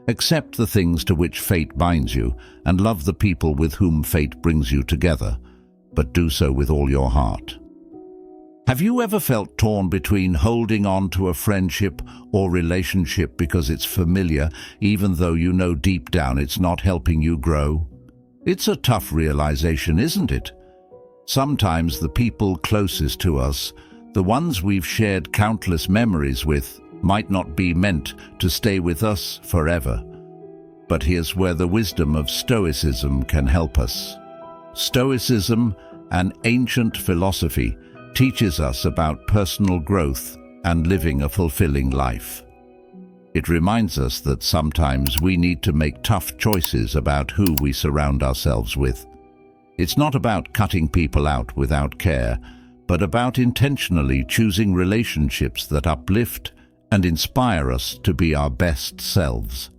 Accept the things to which fate binds you, and love the people with whom fate brings you together, but do so with all your heart. Have you ever felt torn between holding on to a friendship or relationship because it's familiar, even though you know deep down it's not helping you grow? It's a tough realization, isn't it? Sometimes the people closest to us, the ones we've shared countless memories with, might not be meant to stay with us forever. But here's where the wisdom of Stoicism can help us. Stoicism, an ancient philosophy, teaches us about personal growth and living a fulfilling life. It reminds us that sometimes we need to make tough choices about who we surround ourselves with. It's not about cutting people out without care, but about intentionally choosing relationships that uplift and inspire us to be our best selves.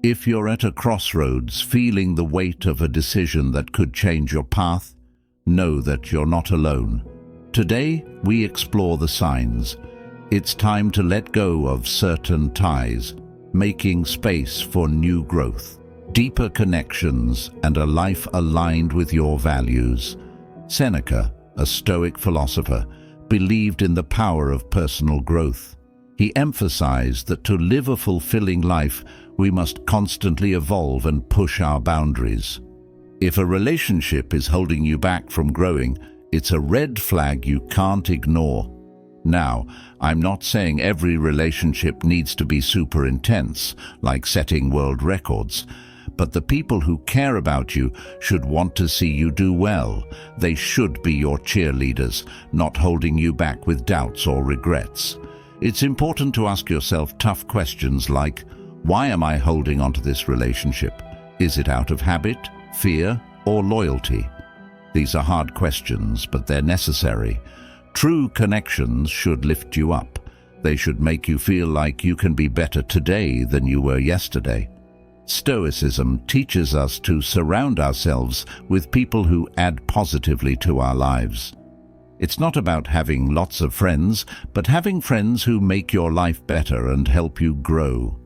If you're at a crossroads feeling the weight of a decision that could change your path, know that you're not alone. Today, we explore the signs. It's time to let go of certain ties, making space for new growth, deeper connections, and a life aligned with your values. Seneca, a Stoic philosopher, believed in the power of personal growth. He emphasized that to live a fulfilling life, we must constantly evolve and push our boundaries. If a relationship is holding you back from growing, it's a red flag you can't ignore. Now, I'm not saying every relationship needs to be super intense, like setting world records, but the people who care about you should want to see you do well. They should be your cheerleaders, not holding you back with doubts or regrets. It's important to ask yourself tough questions like, why am I holding on to this relationship? Is it out of habit, fear, or loyalty? These are hard questions, but they're necessary. True connections should lift you up. They should make you feel like you can be better today than you were yesterday. Stoicism teaches us to surround ourselves with people who add positively to our lives. It's not about having lots of friends, but having friends who make your life better and help you grow.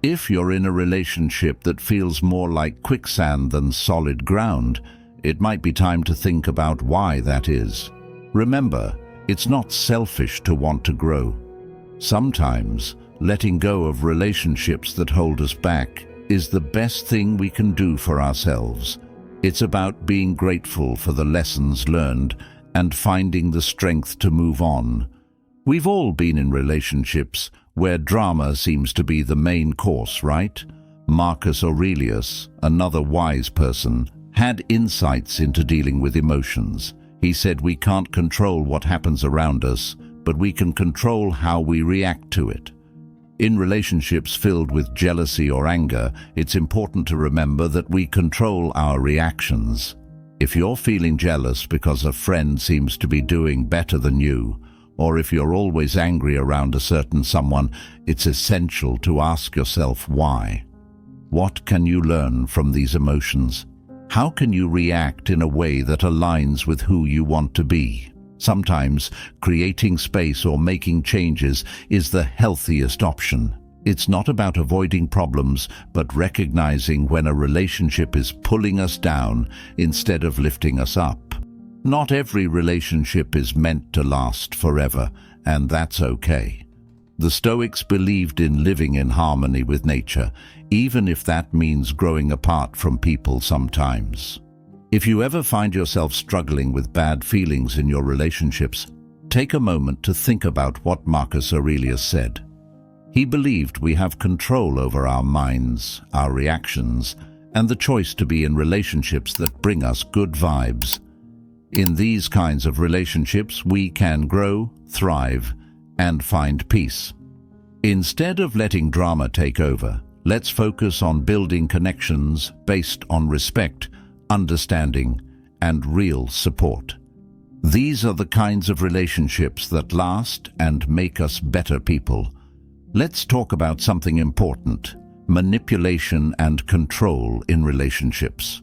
If you're in a relationship that feels more like quicksand than solid ground, it might be time to think about why that is. Remember, it's not selfish to want to grow. Sometimes, letting go of relationships that hold us back is the best thing we can do for ourselves. It's about being grateful for the lessons learned and finding the strength to move on. We've all been in relationships where drama seems to be the main course, right? Marcus Aurelius, another wise person, had insights into dealing with emotions. He said we can't control what happens around us, but we can control how we react to it. In relationships filled with jealousy or anger, it's important to remember that we control our reactions. If you're feeling jealous because a friend seems to be doing better than you, or if you're always angry around a certain someone, it's essential to ask yourself why. What can you learn from these emotions? How can you react in a way that aligns with who you want to be? Sometimes creating space or making changes is the healthiest option. It's not about avoiding problems, but recognizing when a relationship is pulling us down instead of lifting us up. Not every relationship is meant to last forever, and that's okay. The Stoics believed in living in harmony with nature, even if that means growing apart from people sometimes. If you ever find yourself struggling with bad feelings in your relationships, take a moment to think about what Marcus Aurelius said. He believed we have control over our minds, our reactions, and the choice to be in relationships that bring us good vibes. In these kinds of relationships, we can grow, thrive, and find peace. Instead of letting drama take over, let's focus on building connections based on respect, understanding, and real support. These are the kinds of relationships that last and make us better people. Let's talk about something important: manipulation and control in relationships.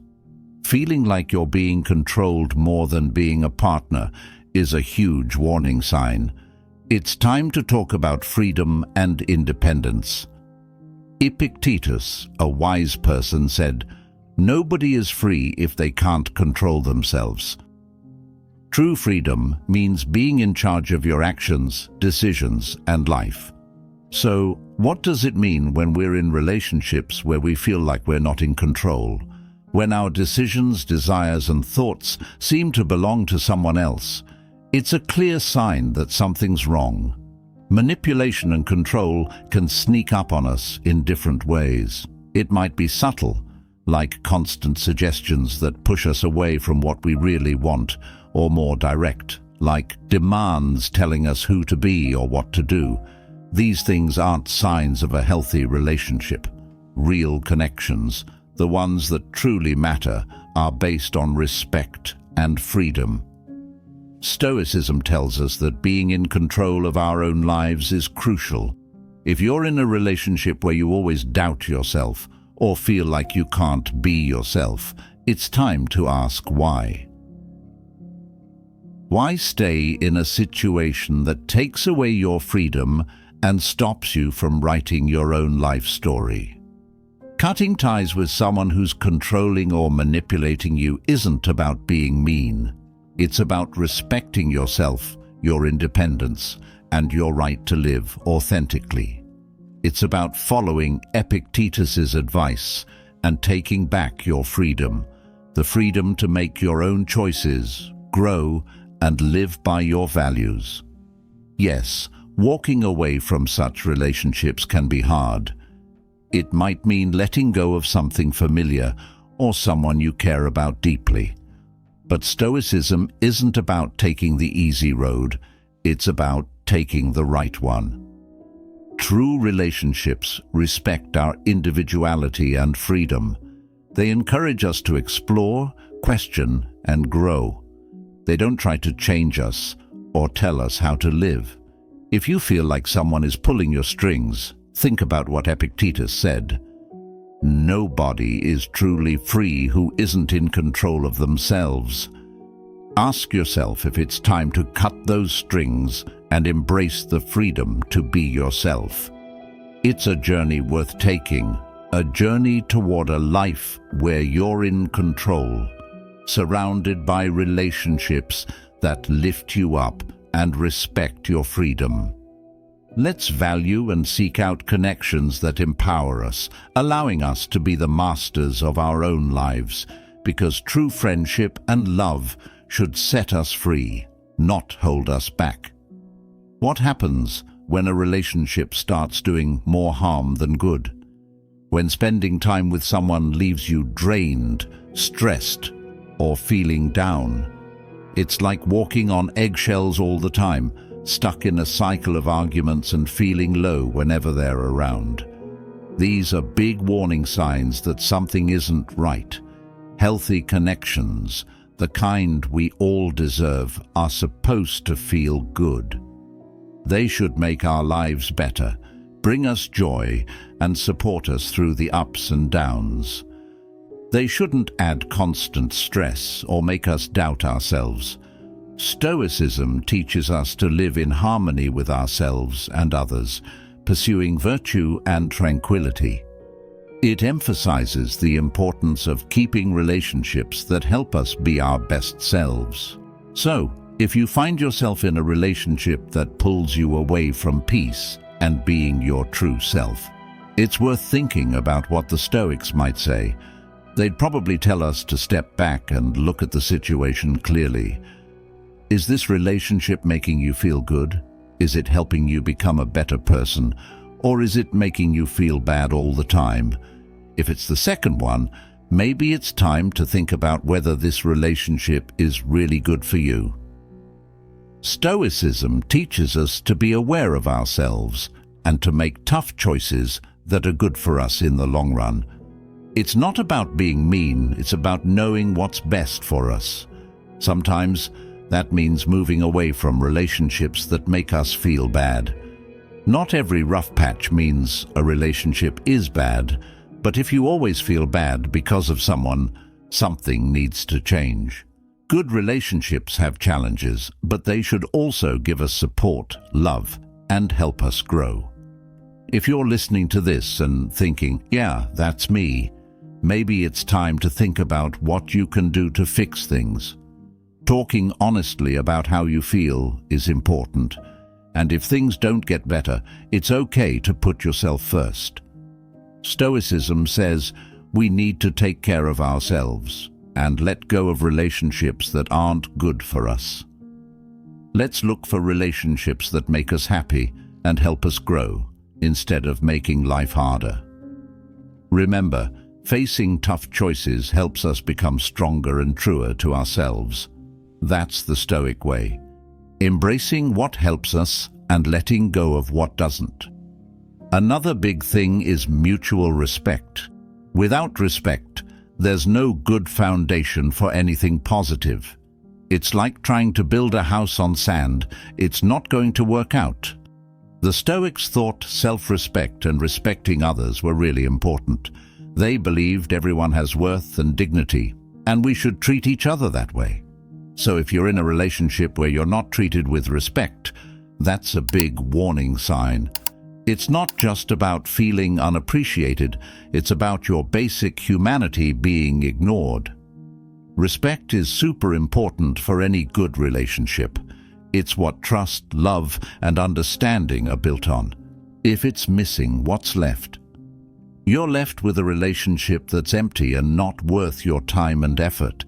Feeling like you're being controlled more than being a partner is a huge warning sign. It's time to talk about freedom and independence. Epictetus, a wise person, said, "Nobody is free if they can't control themselves." True freedom means being in charge of your actions, decisions, and life. So, what does it mean when we're in relationships where we feel like we're not in control? When our decisions, desires, and thoughts seem to belong to someone else, it's a clear sign that something's wrong. Manipulation and control can sneak up on us in different ways. It might be subtle, like constant suggestions that push us away from what we really want, or more direct, like demands telling us who to be or what to do. These things aren't signs of a healthy relationship. Real connections, the ones that truly matter, are based on respect and freedom. Stoicism tells us that being in control of our own lives is crucial. If you're in a relationship where you always doubt yourself or feel like you can't be yourself, it's time to ask why. Why stay in a situation that takes away your freedom and stops you from writing your own life story? Cutting ties with someone who's controlling or manipulating you isn't about being mean. It's about respecting yourself, your independence, and your right to live authentically. It's about following Epictetus's advice and taking back your freedom, the freedom to make your own choices, grow, and live by your values. Yes, walking away from such relationships can be hard. It might mean letting go of something familiar or someone you care about deeply. But Stoicism isn't about taking the easy road, it's about taking the right one. True relationships respect our individuality and freedom. They encourage us to explore, question, and grow. They don't try to change us or tell us how to live. If you feel like someone is pulling your strings, think about what Epictetus said. Nobody is truly free who isn't in control of themselves. Ask yourself if it's time to cut those strings and embrace the freedom to be yourself. It's a journey worth taking, a journey toward a life where you're in control, surrounded by relationships that lift you up and respect your freedom. Let's value and seek out connections that empower us, allowing us to be the masters of our own lives, because true friendship and love should set us free, not hold us back. What happens when a relationship starts doing more harm than good? When spending time with someone leaves you drained, stressed, or feeling down? It's like walking on eggshells all the time, stuck in a cycle of arguments and feeling low whenever they're around. These are big warning signs that something isn't right. Healthy connections, the kind we all deserve, are supposed to feel good. They should make our lives better, bring us joy, and support us through the ups and downs. They shouldn't add constant stress or make us doubt ourselves. Stoicism teaches us to live in harmony with ourselves and others, pursuing virtue and tranquility. It emphasizes the importance of keeping relationships that help us be our best selves. So, if you find yourself in a relationship that pulls you away from peace and being your true self, it's worth thinking about what the Stoics might say. They'd probably tell us to step back and look at the situation clearly. Is this relationship making you feel good? Is it helping you become a better person? Or is it making you feel bad all the time? If it's the second one, maybe it's time to think about whether this relationship is really good for you. Stoicism teaches us to be aware of ourselves and to make tough choices that are good for us in the long run. It's not about being mean, it's about knowing what's best for us. Sometimes that means moving away from relationships that make us feel bad. Not every rough patch means a relationship is bad, but if you always feel bad because of someone, something needs to change. Good relationships have challenges, but they should also give us support, love, and help us grow. if you're listening to this and thinking, yeah, that's me, maybe it's time to think about what you can do to fix things. Talking honestly about how you feel is important, and if things don't get better, it's okay to put yourself first. Stoicism says we need to take care of ourselves and let go of relationships that aren't good for us. Let's look for relationships that make us happy and help us grow, instead of making life harder. Remember, facing tough choices helps us become stronger and truer to ourselves. That's the Stoic way. Embracing what helps us and letting go of what doesn't. Another big thing is mutual respect. Without respect, there's no good foundation for anything positive. It's like trying to build a house on sand. It's not going to work out. The Stoics thought self-respect and respecting others were really important. They believed everyone has worth and dignity, and we should treat each other that way. So if you're in a relationship where you're not treated with respect, that's a big warning sign. It's not just about feeling unappreciated, it's about your basic humanity being ignored. Respect is super important for any good relationship. It's what trust, love, and understanding are built on. If it's missing, what's left? You're left with a relationship that's empty and not worth your time and effort.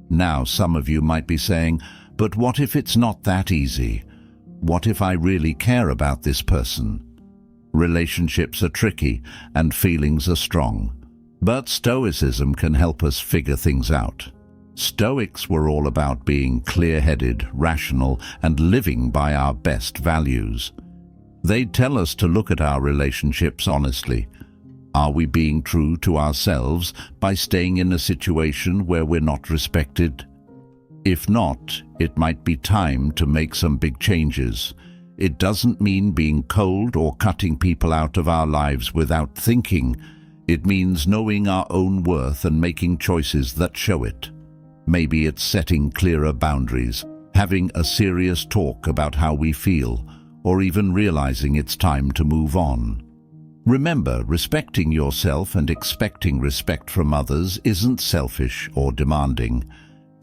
Now, some of you might be saying, but what if it's not that easy? What if I really care about this person? Relationships are tricky and feelings are strong. But Stoicism can help us figure things out. Stoics were all about being clear-headed, rational, and living by our best values. They'd tell us to look at our relationships honestly. Are we being true to ourselves by staying in a situation where we're not respected? If not, it might be time to make some big changes. It doesn't mean being cold or cutting people out of our lives without thinking. It means knowing our own worth and making choices that show it. Maybe it's setting clearer boundaries, having a serious talk about how we feel, or even realizing it's time to move on. Remember, respecting yourself and expecting respect from others isn't selfish or demanding.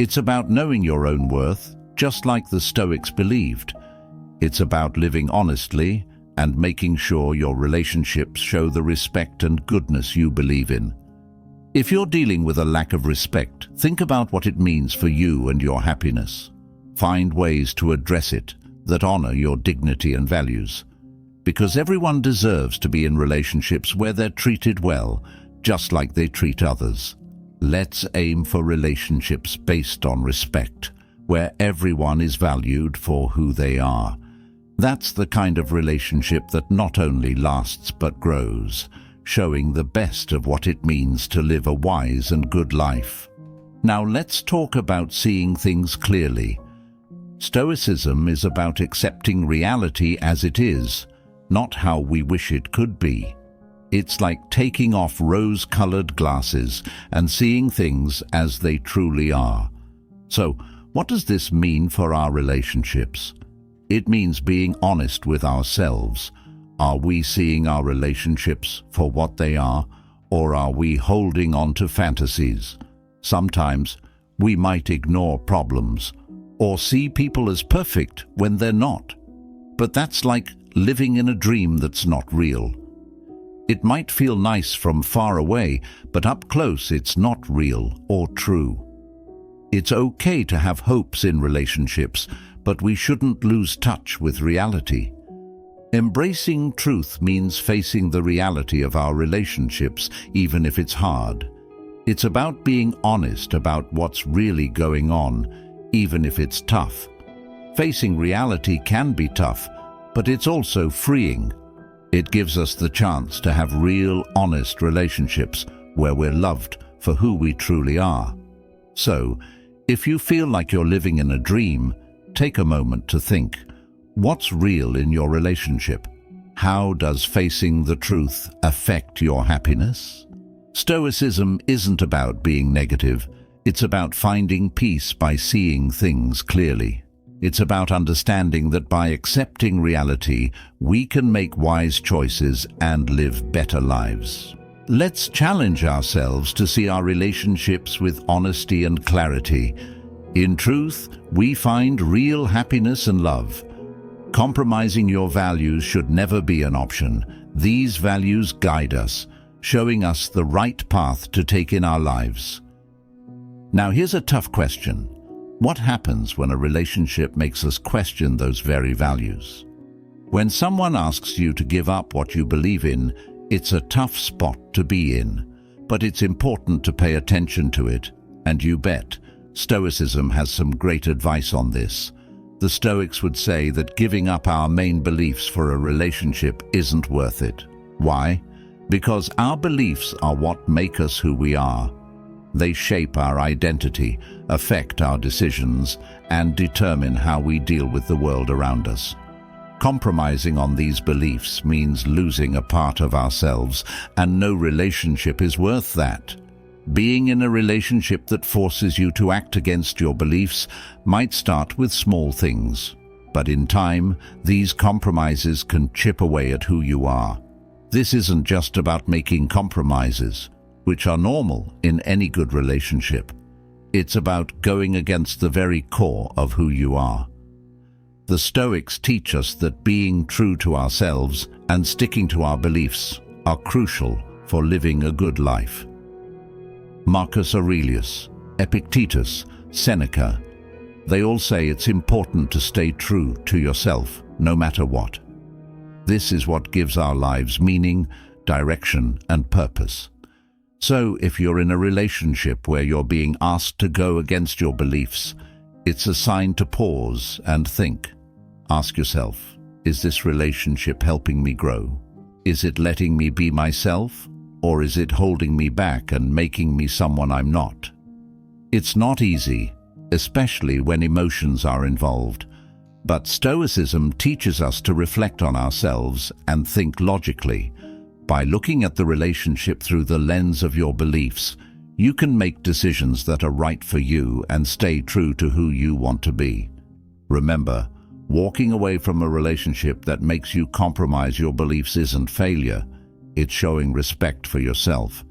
It's about knowing your own worth, just like the Stoics believed. It's about living honestly and making sure your relationships show the respect and goodness you believe in. If you're dealing with a lack of respect, think about what it means for you and your happiness. Find ways to address it that honor your dignity and values. Because everyone deserves to be in relationships where they're treated well, just like they treat others. Let's aim for relationships based on respect, where everyone is valued for who they are. That's the kind of relationship that not only lasts but grows, showing the best of what it means to live a wise and good life. Now let's talk about seeing things clearly. Stoicism is about accepting reality as it is, not how we wish it could be. It's like taking off rose-colored glasses and seeing things as they truly are. So, what does this mean for our relationships? It means being honest with ourselves. Are we seeing our relationships for what they are, or are we holding on to fantasies? Sometimes we might ignore problems or see people as perfect when they're not. But that's like living in a dream that's not real. It might feel nice from far away, but up close it's not real or true. It's okay to have hopes in relationships, but we shouldn't lose touch with reality. Embracing truth means facing the reality of our relationships, even if it's hard. It's about being honest about what's really going on, even if it's tough. Facing reality can be tough, but it's also freeing. It gives us the chance to have real, honest relationships where we're loved for who we truly are. So, if you feel like you're living in a dream, take a moment to think, what's real in your relationship? How does facing the truth affect your happiness? Stoicism isn't about being negative. It's about finding peace by seeing things clearly. It's about understanding that by accepting reality, we can make wise choices and live better lives. Let's challenge ourselves to see our relationships with honesty and clarity. In truth, we find real happiness and love. Compromising your values should never be an option. These values guide us, showing us the right path to take in our lives. Now here's a tough question. What happens when a relationship makes us question those very values? When someone asks you to give up what you believe in, it's a tough spot to be in, but it's important to pay attention to it, and you bet, Stoicism has some great advice on this. The Stoics would say that giving up our main beliefs for a relationship isn't worth it. Why? Because our beliefs are what make us who we are. They shape our identity, affect our decisions, and determine how we deal with the world around us. Compromising on these beliefs means losing a part of ourselves, and no relationship is worth that. Being in a relationship that forces you to act against your beliefs might start with small things, but in time, these compromises can chip away at who you are. This isn't just about making compromises, which are normal in any good relationship. It's about going against the very core of who you are. The Stoics teach us that being true to ourselves and sticking to our beliefs are crucial for living a good life. Marcus Aurelius, Epictetus, Seneca, they all say it's important to stay true to yourself, no matter what. This is what gives our lives meaning, direction, and purpose. So, if you're in a relationship where you're being asked to go against your beliefs, it's a sign to pause and think. Ask yourself, is this relationship helping me grow? Is it letting me be myself? Or is it holding me back and making me someone I'm not? It's not easy, especially when emotions are involved. But Stoicism teaches us to reflect on ourselves and think logically. By looking at the relationship through the lens of your beliefs, you can make decisions that are right for you and stay true to who you want to be. Remember, walking away from a relationship that makes you compromise your beliefs isn't failure. It's showing respect for yourself.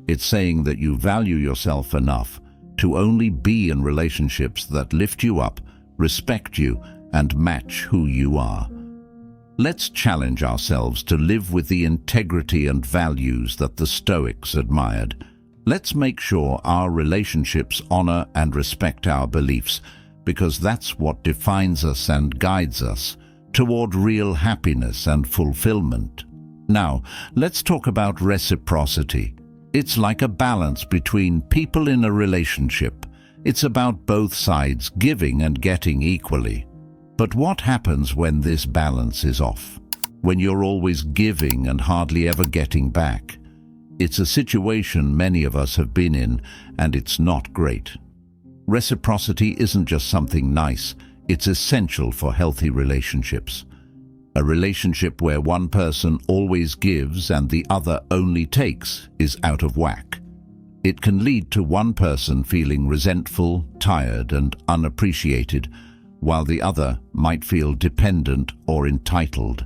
It's saying that you value yourself enough to only be in relationships that lift you up, respect you, and match who you are. Let's challenge ourselves to live with the integrity and values that the Stoics admired. Let's make sure our relationships honor and respect our beliefs, because that's what defines us and guides us toward real happiness and fulfillment. Now, let's talk about reciprocity. It's like a balance between people in a relationship. It's about both sides giving and getting equally. But what happens when this balance is off? When you're always giving and hardly ever getting back? It's a situation many of us have been in, and it's not great. Reciprocity isn't just something nice, it's essential for healthy relationships. A relationship where one person always gives and the other only takes is out of whack. It can lead to one person feeling resentful, tired, and unappreciated, while the other might feel dependent or entitled.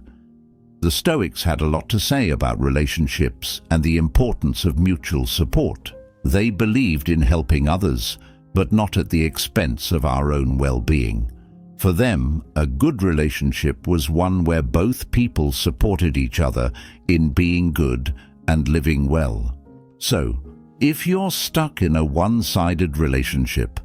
The Stoics had a lot to say about relationships and the importance of mutual support. They believed in helping others, but not at the expense of our own well-being. For them, a good relationship was one where both people supported each other in being good and living well. So, if you're stuck in a one-sided relationship,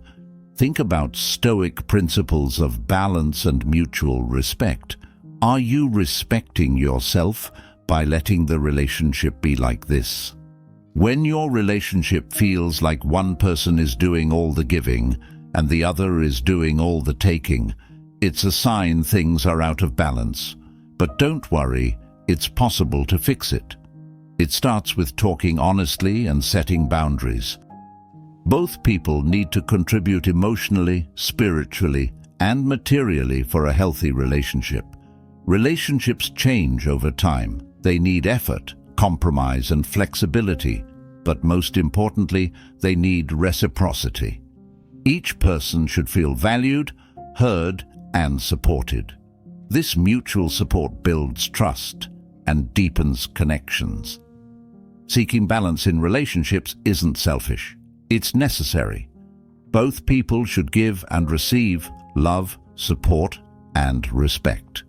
think about Stoic principles of balance and mutual respect. Are you respecting yourself by letting the relationship be like this? When your relationship feels like one person is doing all the giving and the other is doing all the taking, it's a sign things are out of balance. But don't worry, it's possible to fix it. It starts with talking honestly and setting boundaries. Both people need to contribute emotionally, spiritually, and materially for a healthy relationship. Relationships change over time. They need effort, compromise, and flexibility. But most importantly, they need reciprocity. Each person should feel valued, heard, and supported. This mutual support builds trust and deepens connections. Seeking balance in relationships isn't selfish. It's necessary. Both people should give and receive love, support, and respect.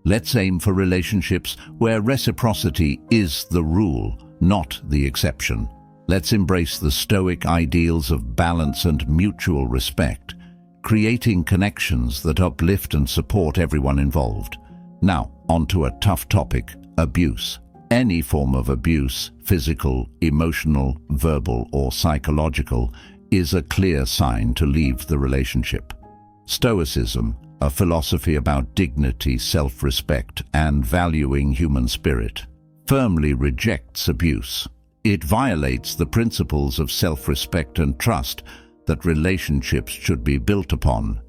Let's aim for relationships where reciprocity is the rule, not the exception. Let's embrace the Stoic ideals of balance and mutual respect, creating connections that uplift and support everyone involved. Now, onto a tough topic: abuse. Any form of abuse, physical, emotional, verbal, or psychological, is a clear sign to leave the relationship. Stoicism, a philosophy about dignity, self-respect, and valuing human spirit, firmly rejects abuse. It violates the principles of self-respect and trust that relationships should be built upon.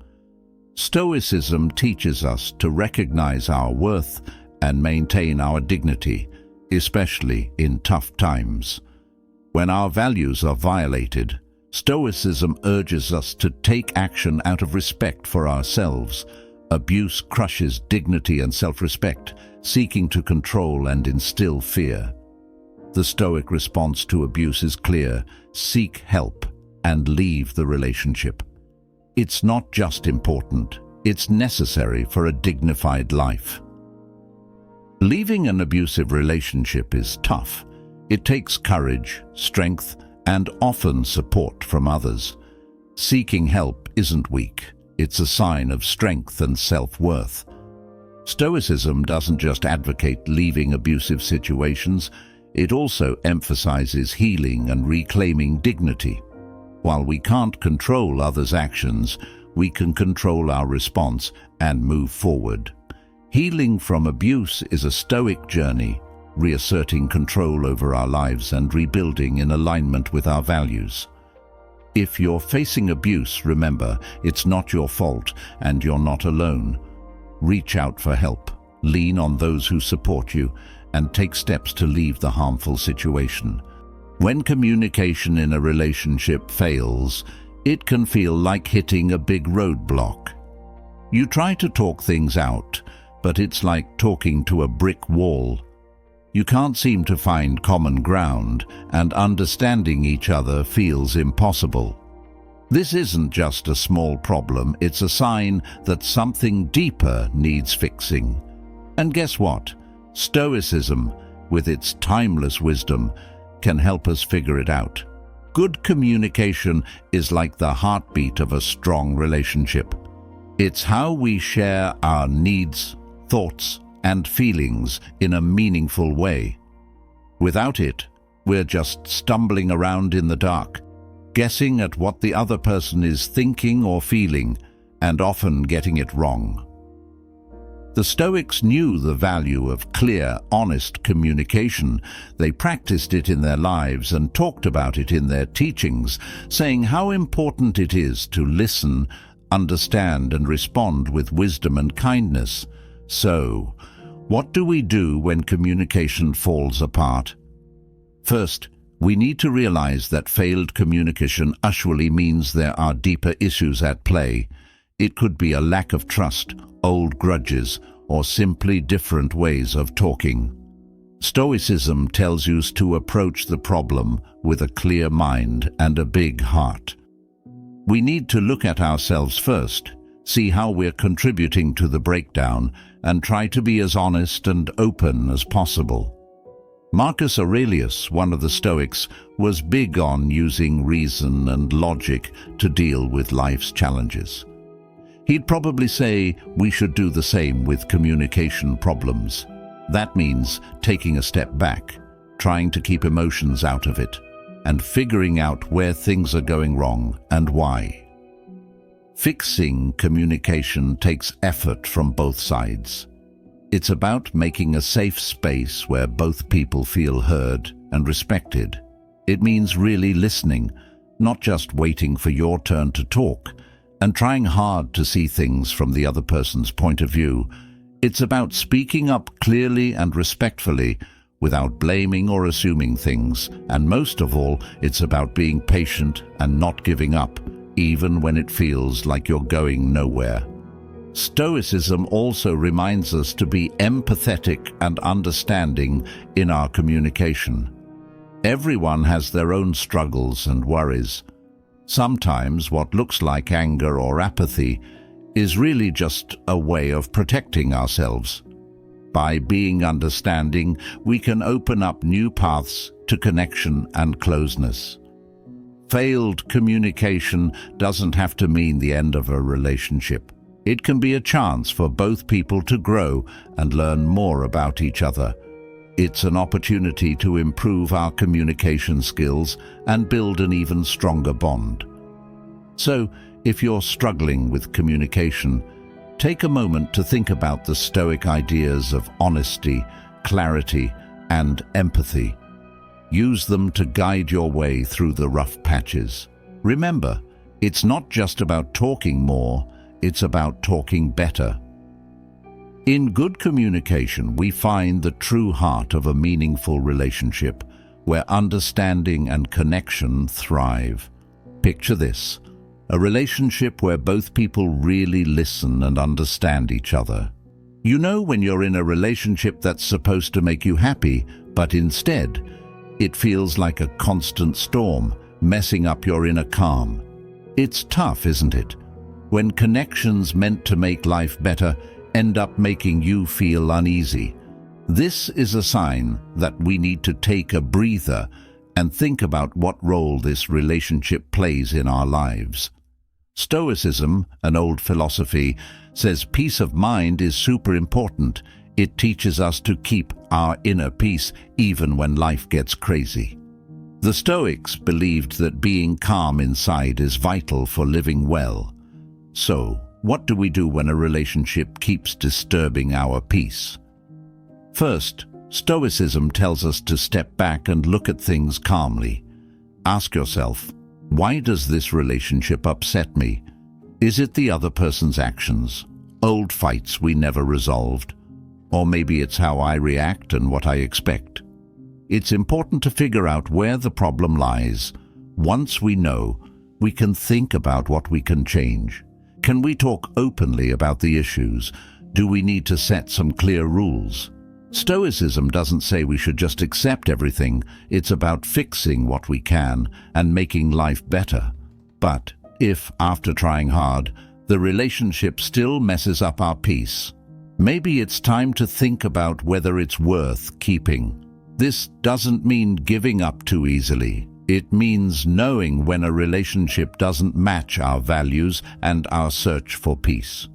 Stoicism teaches us to recognize our worth and maintain our dignity, especially in tough times. When our values are violated, Stoicism urges us to take action out of respect for ourselves. Abuse crushes dignity and self-respect, seeking to control and instill fear. The Stoic response to abuse is clear: seek help and leave the relationship. It's not just important, it's necessary for a dignified life. Leaving an abusive relationship is tough. It takes courage, strength, and often support from others. Seeking help isn't weak, it's a sign of strength and self-worth. Stoicism doesn't just advocate leaving abusive situations, it also emphasizes healing and reclaiming dignity. While we can't control others' actions, we can control our response and move forward. Healing from abuse is a Stoic journey, reasserting control over our lives and rebuilding in alignment with our values. If you're facing abuse, remember, it's not your fault and you're not alone. Reach out for help, lean on those who support you, and take steps to leave the harmful situation. When communication in a relationship fails, it can feel like hitting a big roadblock. You try to talk things out, but it's like talking to a brick wall. You can't seem to find common ground, and understanding each other feels impossible. This isn't just a small problem, it's a sign that something deeper needs fixing. And guess what? Stoicism, with its timeless wisdom, can help us figure it out. Good communication is like the heartbeat of a strong relationship. It's how we share our needs, thoughts, and feelings in a meaningful way. Without it, we're just stumbling around in the dark, guessing at what the other person is thinking or feeling, and often getting it wrong. The Stoics knew the value of clear, honest communication. They practiced it in their lives and talked about it in their teachings, saying how important it is to listen, understand, and respond with wisdom and kindness. So, what do we do when communication falls apart? First, we need to realize that failed communication usually means there are deeper issues at play. It could be a lack of trust, old grudges, or simply different ways of talking. Stoicism tells us to approach the problem with a clear mind and a big heart. We need to look at ourselves first, see how we're contributing to the breakdown, and try to be as honest and open as possible. Marcus Aurelius, one of the Stoics, was big on using reason and logic to deal with life's challenges. He'd probably say we should do the same with communication problems. That means taking a step back, trying to keep emotions out of it, and figuring out where things are going wrong and why. Fixing communication takes effort from both sides. It's about making a safe space where both people feel heard and respected. It means really listening, not just waiting for your turn to talk, and trying hard to see things from the other person's point of view. It's about speaking up clearly and respectfully, without blaming or assuming things, and most of all, it's about being patient and not giving up, even when it feels like you're going nowhere. Stoicism also reminds us to be empathetic and understanding in our communication. Everyone has their own struggles and worries. Sometimes what looks like anger or apathy is really just a way of protecting ourselves. By being understanding, we can open up new paths to connection and closeness. Failed communication doesn't have to mean the end of a relationship. It can be a chance for both people to grow and learn more about each other. It's an opportunity to improve our communication skills and build an even stronger bond. So, if you're struggling with communication, take a moment to think about the Stoic ideas of honesty, clarity, and empathy. Use them to guide your way through the rough patches. Remember, it's not just about talking more, it's about talking better. In good communication, we find the true heart of a meaningful relationship, where understanding and connection thrive. Picture this: a relationship where both people really listen and understand each other. You know when you're in a relationship that's supposed to make you happy, but instead, it feels like a constant storm, messing up your inner calm. It's tough, isn't it? When connections meant to make life better end up making you feel uneasy. This is a sign that we need to take a breather and think about what role this relationship plays in our lives. Stoicism, an old philosophy, says peace of mind is super important. It teaches us to keep our inner peace even when life gets crazy. The Stoics believed that being calm inside is vital for living well. So, what do we do when a relationship keeps disturbing our peace? First, Stoicism tells us to step back and look at things calmly. Ask yourself, why does this relationship upset me? Is it the other person's actions, old fights we never resolved? Or maybe it's how I react and what I expect. It's important to figure out where the problem lies. Once we know, we can think about what we can change. Can we talk openly about the issues? Do we need to set some clear rules? Stoicism doesn't say we should just accept everything. It's about fixing what we can and making life better. But if, after trying hard, the relationship still messes up our peace, maybe it's time to think about whether it's worth keeping. This doesn't mean giving up too easily. It means knowing when a relationship doesn't match our values and our search for peace.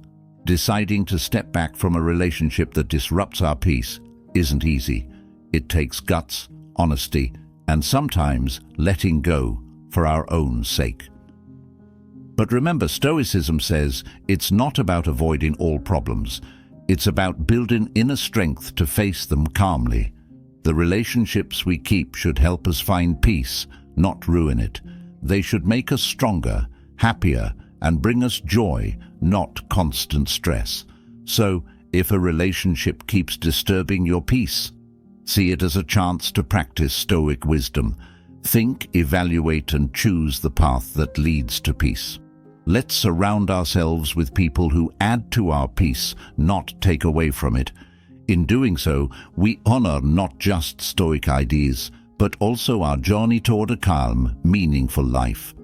Deciding to step back from a relationship that disrupts our peace isn't easy. It takes guts, honesty, and sometimes letting go for our own sake. But remember, Stoicism says it's not about avoiding all problems. It's about building inner strength to face them calmly. The relationships we keep should help us find peace, not ruin it. They should make us stronger, happier, and bring us joy, not constant stress. So, if a relationship keeps disturbing your peace, see it as a chance to practice Stoic wisdom. Think, evaluate, and choose the path that leads to peace. Let's surround ourselves with people who add to our peace, not take away from it. In doing so, we honor not just Stoic ideas, but also our journey toward a calm, meaningful life.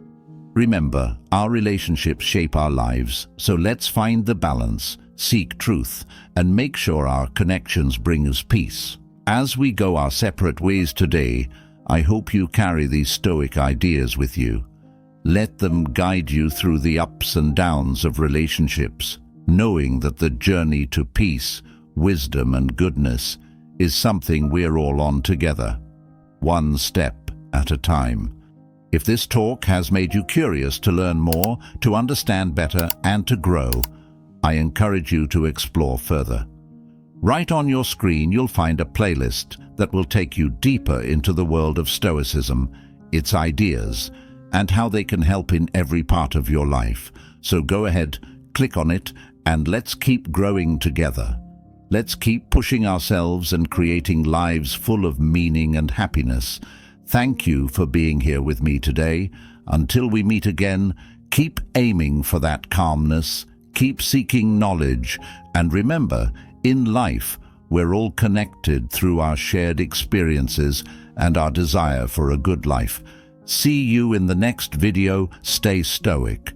Remember, our relationships shape our lives, so let's find the balance, seek truth, and make sure our connections bring us peace. As we go our separate ways today, I hope you carry these Stoic ideas with you. Let them guide you through the ups and downs of relationships, knowing that the journey to peace, wisdom, and goodness is something we're all on together, one step at a time. If this talk has made you curious to learn more, to understand better, and to grow, I encourage you to explore further. Right on your screen, you'll find a playlist that will take you deeper into the world of Stoicism, its ideas, and how they can help in every part of your life. So go ahead, click on it, and let's keep growing together. Let's keep pushing ourselves and creating lives full of meaning and happiness. Thank you for being here with me today. Until we meet again, keep aiming for that calmness, Keep seeking knowledge, and remember, in life, we're all connected through our shared experiences and our desire for a good life. See you in the next video. Stay stoic.